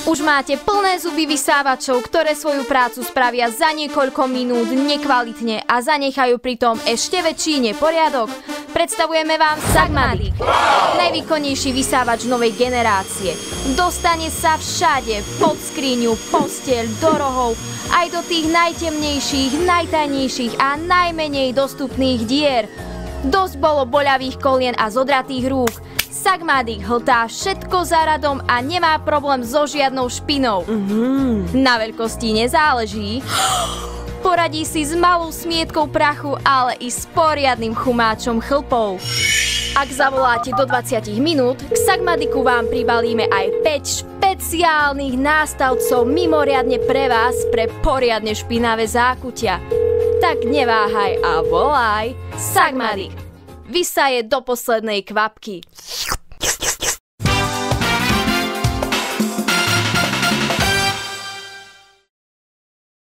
Už máte plné zuby vysávačov, ktoré svoju prácu spravia za niekoľko minút nekvalitne a zanechajú pritom ešte väčší neporiadok? Predstavujeme vám Sagmatic. Najvýkonnejší vysávač novej generácie. Dostane sa všade, pod skriňu, posteľ, do rohov, aj do tých najtemnejších, najtajnejších a najmenej dostupných dier. Dosť bolo boľavých kolien a zodratých rúk. Sagmatic hltá všetko za radom a nemá problém so žiadnou špinou. Na veľkosti nezáleží. Poradí si s malou smietkou prachu, ale i s poriadnym chumáčom chlpov. Ak zavoláte do 20 minút, k Sagmaticu vám pribalíme aj 5 špeciálnych nástavcov mimoriadne pre vás pre poriadne špinavé zákutia. Tak neváhaj a volaj. Sagmatic. Vysaje do poslednej kvapky.